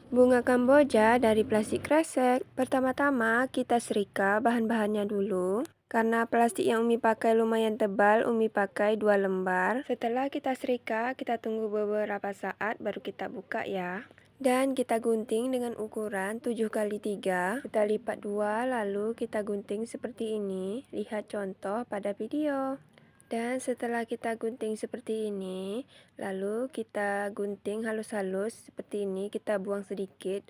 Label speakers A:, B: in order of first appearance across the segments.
A: Bunga kamboja dari plastik kresek. Pertama-tama kita serika bahan-bahannya dulu. Karena plastik yang Umi pakai lumayan tebal, Umi pakai 2 lembar. Setelah kita serika, kita tunggu beberapa saat baru kita buka ya. Dan kita gunting dengan ukuran 7 kali 3. Kita lipat 2 lalu kita gunting seperti ini. Lihat contoh pada video. Dan setelah kita gunting seperti ini, lalu kita gunting halus-halus seperti ini, kita buang sedikit,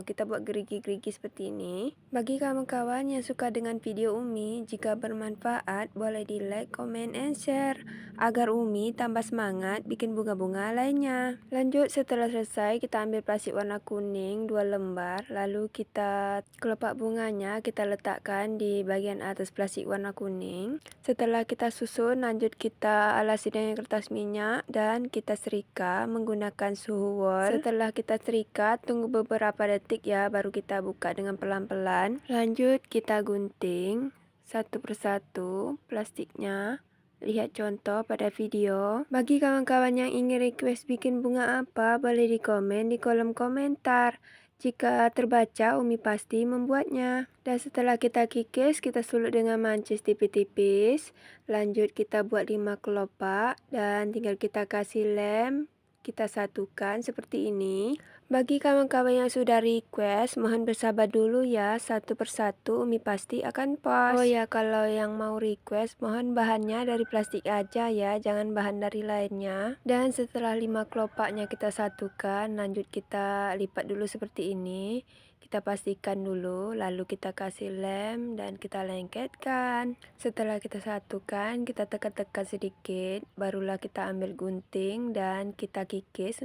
A: kita buat gerigi-gerigi seperti ini. Bagi kawan-kawan yang suka dengan video Umi, jika bermanfaat boleh di like, comment, and share, agar Umi tambah semangat bikin bunga-bunga lainnya. Lanjut, setelah selesai kita ambil plastik warna kuning 2 lembar, lalu kita kelopak bunganya kita letakkan di bagian atas plastik warna kuning. Setelah kita susun, lanjut kita alasi dengan kertas minyak dan kita serika menggunakan suhu wol. Setelah kita serika, tunggu beberapa detik ya, baru kita buka dengan pelan-pelan. Lanjut kita gunting satu persatu plastiknya. Lihat contoh pada video. Bagi kawan-kawan yang ingin request bikin bunga apa, boleh di komen di kolom komentar. Jika terbaca, Umi pasti membuatnya. Dan setelah kita kikis, kita sulut dengan mancis tipis-tipis. Lanjut kita buat 5 kelopak dan tinggal kita kasih lem. Kita satukan seperti ini. Bagi kawan-kawan yang sudah request, mohon bersabar dulu ya. Satu persatu Umi pasti akan post. Oh ya, kalau yang mau request, mohon bahannya dari plastik aja ya, jangan bahan dari lainnya. Dan setelah 5 kelopaknya kita satukan, lanjut kita lipat dulu seperti ini. Kita pastikan dulu, lalu kita kasih lem dan kita lengketkan. Setelah kita satukan, kita tekan-tekan sedikit, barulah kita ambil gunting dan kita kikis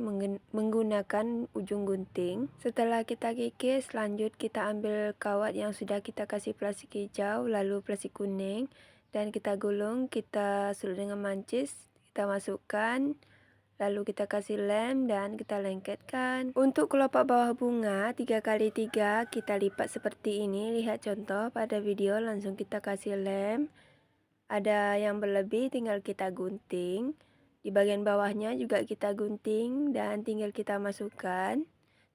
A: menggunakan ujung gunting. Setelah kita kikis, lanjut kita ambil kawat yang sudah kita kasih plastik hijau, lalu plastik kuning, dan kita gulung, kita sulut dengan mancis, kita masukkan. Lalu kita kasih lem dan kita lengketkan. Untuk kelopak bawah bunga 3 kali 3 kita lipat seperti ini. Lihat contoh pada video, langsung kita kasih lem. Ada yang berlebih tinggal kita gunting. Di bagian bawahnya juga kita gunting dan tinggal kita masukkan.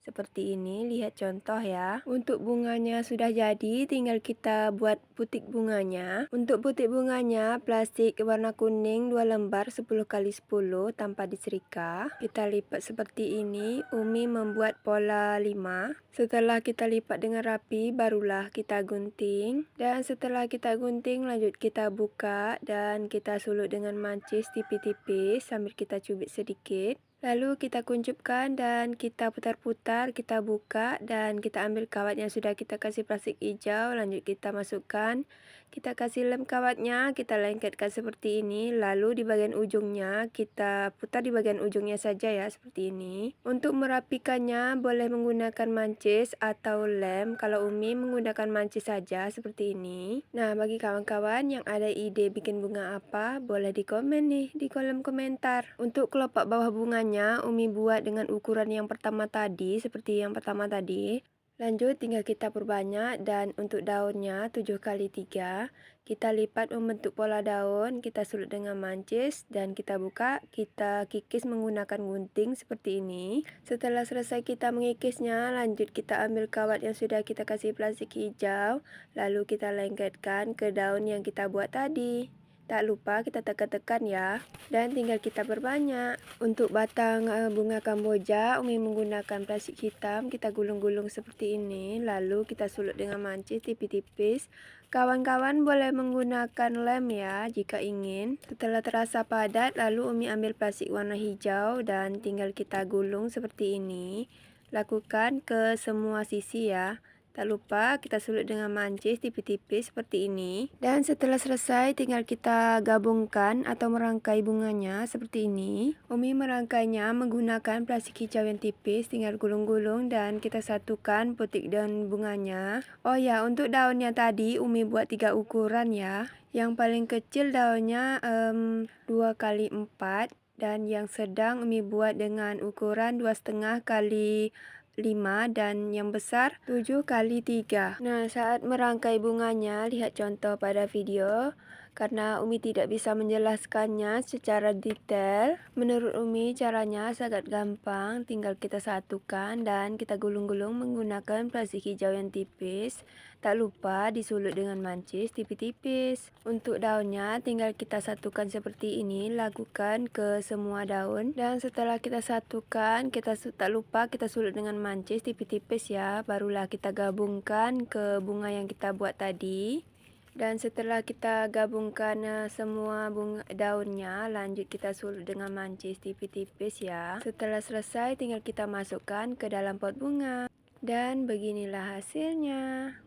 A: Seperti ini, lihat contoh ya. Untuk bunganya sudah jadi, tinggal kita buat butik bunganya. Untuk butik bunganya, plastik warna kuning 2 lembar 10 kali 10 tanpa diserika. Kita lipat seperti ini, Umi membuat pola 5. Setelah kita lipat dengan rapi, barulah kita gunting. Dan setelah kita gunting, lanjut kita buka dan kita sulut dengan mancis tipis-tipis sambil kita cubit sedikit. Lalu kita kuncupkan dan kita putar-putar, kita buka dan kita ambil kawat yang sudah kita kasih plastik hijau, lanjut kita masukkan. Kita kasih lem kawatnya, kita lengketkan seperti ini, lalu di bagian ujungnya kita putar di bagian ujungnya saja ya, seperti ini. Untuk merapikannya boleh menggunakan mancis atau lem, kalau Umi menggunakan mancis saja seperti ini. Nah, bagi kawan-kawan yang ada ide bikin bunga apa, boleh di komen nih di kolom komentar. Untuk kelopak bawah bunganya, Umi buat dengan ukuran yang pertama tadi, seperti yang pertama tadi. Lanjut tinggal kita perbanyak dan untuk daunnya 7 kali 3 kita lipat membentuk pola daun, kita sulut dengan mancis dan kita buka, kita kikis menggunakan gunting seperti ini. Setelah selesai kita mengikisnya, lanjut kita ambil kawat yang sudah kita kasih plastik hijau, lalu kita lengketkan ke daun yang kita buat tadi. Tak lupa kita tekan-tekan ya, dan tinggal kita perbanyak. Untuk batang bunga kamboja, Umi menggunakan plastik hitam, kita gulung-gulung seperti ini, lalu kita sulut dengan mancis tipis-tipis. Kawan-kawan boleh menggunakan lem ya jika ingin. Setelah terasa padat, lalu Umi ambil plastik warna hijau dan tinggal kita gulung seperti ini. Lakukan ke semua sisi ya. Tak lupa kita sulut dengan mancis tipis-tipis seperti ini. Dan setelah selesai tinggal kita gabungkan atau merangkai bunganya seperti ini. Umi merangkainya menggunakan plastik hijau yang tipis, tinggal gulung-gulung dan kita satukan butik daun bunganya. Oh ya, untuk daunnya tadi Umi buat 3 ukuran ya. Yang paling kecil daunnya 2 kali 4 dan yang sedang Umi buat dengan ukuran 2,5 kali 5 dan yang besar 7 kali 3. Nah, saat merangkai bunganya, lihat contoh pada video. karena Umi tidak bisa menjelaskannya secara detail. Menurut Umi, caranya sangat gampang, tinggal kita satukan dan kita gulung-gulung menggunakan plastik hijau yang tipis. Tak lupa disulut dengan mancis tipis-tipis. Untuk daunnya tinggal kita satukan seperti ini, lakukan ke semua daun. Dan setelah kita satukan, tak lupa kita sulut dengan mancis tipis-tipis ya. Barulah kita gabungkan ke bunga yang kita buat tadi. Dan setelah kita gabungkan semua bunga daunnya, lanjut kita sulut dengan mancis tipis-tipis ya. Setelah selesai tinggal kita masukkan ke dalam pot bunga. Dan beginilah hasilnya.